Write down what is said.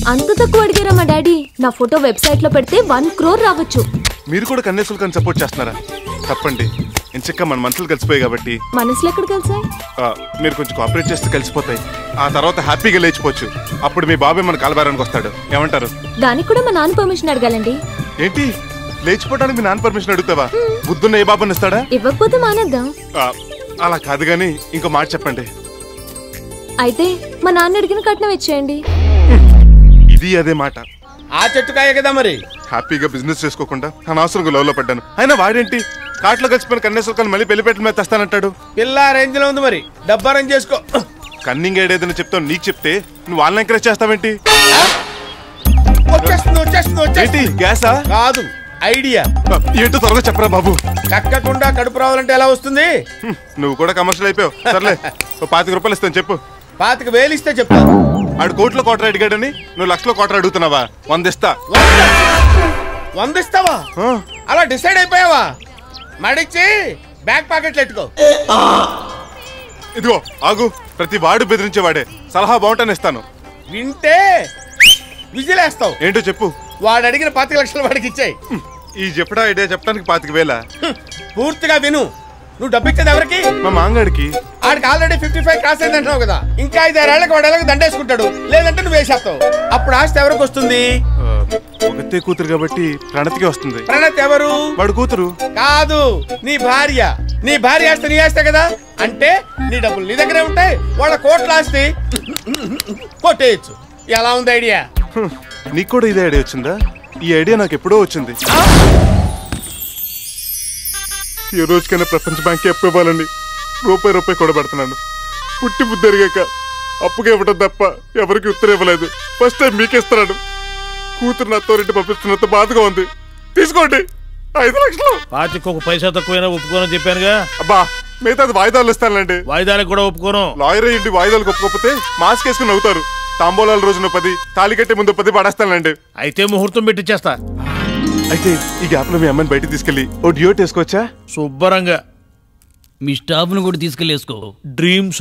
అంత తక్కువ అడిగారా మా డాడీ? నా ఫోటో వెబ్సైట్ లో పెడితే 1 crore రావచ్చు. మీరు కూడా కన్యాశుల్కాన్ని సపోర్ట్ చేస్తున్నారా? తప్పండి. ఇంచక్క మన మనసులు కలిసిపోయాయి కాబట్టి. మనసులు ఎక్కడ కలిసాయి? మీరు కొంచెం కోఆపరేట్ చేస్తే కలిసిపోతాయి. ఆ తర్వాత హ్యాపీగా లేచిపోవచ్చు. అప్పుడు మీ బాబాయ్ మన కాలబారానికి వస్తాడు. ఏమంటారు? దానికి కూడా మా నాన్న పర్మిషన్ అడగాలండి. ఏంటి లేచిపోవడానికి మీ నాన్న పర్మిషన్ అడుగుతావా? బుద్ధున్న ఏ బాబాని ఇస్తాడా? ఇవ్వకపోతే మానేద్దాం. అలా కాదు గాని ఇంకో మాట చెప్పండి. అయితే మా నాన్న అడిగిన కట్నం ఇచ్చేయండి. ఇది అదే మాట. ఆ చెట్టుకాయ కదా మరి. హ్యాపీగా బిజినెస్ చేసుకోకుండా అనవసరంగా లవ్ లో పడ్డాను. అయినా వాడేంటి కాట్లో కలిసిపోయిన కన్యాశుల్కాన్ని మళ్ళీ పెళ్లిపేటల మీద తెస్తానంటాడు. పిల్ల రేంజ్ లో ఉంది మరి, డబ్బు అరేంజ్ చేసుకో. కన్నింగ్ ఏడేదని చెప్తావు, నీకు చెప్తే నువ్వు వాళ్ళని ఎంకరేజ్ చేస్తావేంటి? వచ్చేస్తుంది. గ్యాసా కాదు, ఐడియా. ఏంటో త్వరగా చెప్పరా బాబు. కక్కకుండా కడుపు రావాలంటే ఎలా వస్తుంది? నువ్వు కూడా కమర్షియల్ అయిపోయావు. సర్లే, 25 రూపాయలు ఇస్తాను చెప్పు. 25,000 ఇస్తే చెప్తా. ఆడు కోట్లో కోటర్ అడిగాడని నువ్వు లక్షలో కోటర్ అడుగుతున్నావా? 100 ఇస్తా. 100 ఇస్తావా? అలా డిసైడ్ అయిపోయావా? మడిచి బ్యాక్ పాకెట్లు ఎట్టుకో. ఇదిగో ఆగు. ప్రతి వాడు బెదిరించేవాడే. సలహా బాగుంటాను ఇస్తాను. వింటే విజిలేస్తావు. ఏంటో చెప్పు. వాడు అడిగిన 25 లక్షలు వాడికి ఇచ్చాయి. ఈ చెప్పడా ఐడియా చెప్పడానికి 25,000. పూర్తిగా విను. నువ్వు డబ్బు ఇచ్చేది ఎవరికి? మా మాంగాడికి. ఆడికి ఆల్రెడీ 55 క్రాస్ అయింది అంటున్నావు కదా. ఇంకా 5-6 ఏళ్ళకి వాడు ఎలాగో దండేసుకుంటాడు. లేదంటే నువ్వు వేసేస్తావు. అప్పుడు ఆస్తి ఎవరికి వస్తుంది? ఒకతే కూతురు కాబట్టి ప్రణతికి వస్తుంది. ప్రణత్ ఎవరు? వాడు కూతురు కాదు, నీ భార్య. నీ భార్య ఆస్తి నీ ఆస్తే కదా. అంటే నీ డబ్బులు నీ దగ్గరే ఉంటాయి. వాళ్ళ కోట్ల ఆస్తి కొట్టేయచ్చు. ఎలా ఉంది ఐడియా? నీకు కూడా ఇదే ఐడియా వచ్చిందా? ఈ ఐడియా నాకు ఎప్పుడో వచ్చింది. ఈ రోజుకైనా ప్రపంచ బ్యాంక్ అప్పు ఇవ్వాలని రూపాయి కూడా పెడుతున్నాను. పుట్టి బుద్ధి ఎరిగాక అప్పుగా ఇవ్వడం తప్ప ఎవరికి ఉత్తరం ఇవ్వలేదు. ఫస్ట్ టైం మీకే ఇస్తున్నాడు. కూతురు నాతో రెడ్డి పంపిస్తున్నంత బాధగా ఉంది. తీసుకోండి 5 లక్షలు. పాతికి ఒక పైసా తక్కువైనా ఒప్పుకోనని చెప్పానుగా. అబ్బా మిగతాది వాయిదాలు ఇస్తానండి. వాయిదాలకు కూడా ఒప్పుకోను. లాయర్ అయ్యిండి వాయిదాలకు ఒప్పుకోకపోతే మాస్క్ వేసుకుని అవుతారు. తాంబూలాల రోజున 10, తాళి కట్టే ముందు 10 పడేస్తానండి. అయితే ముహూర్తం పెట్టిచ్చేస్తా. అయితే ఈ గ్యాప్ లో మీ అమ్మని బయటకు తీసుకెళ్లి ఓ డియోట్ వేసుకోవచ్చా? శుభ్రంగా. మీ స్టాఫ్ ను కూడా తీసుకెళ్ళేసుకో. డ్రీమ్స్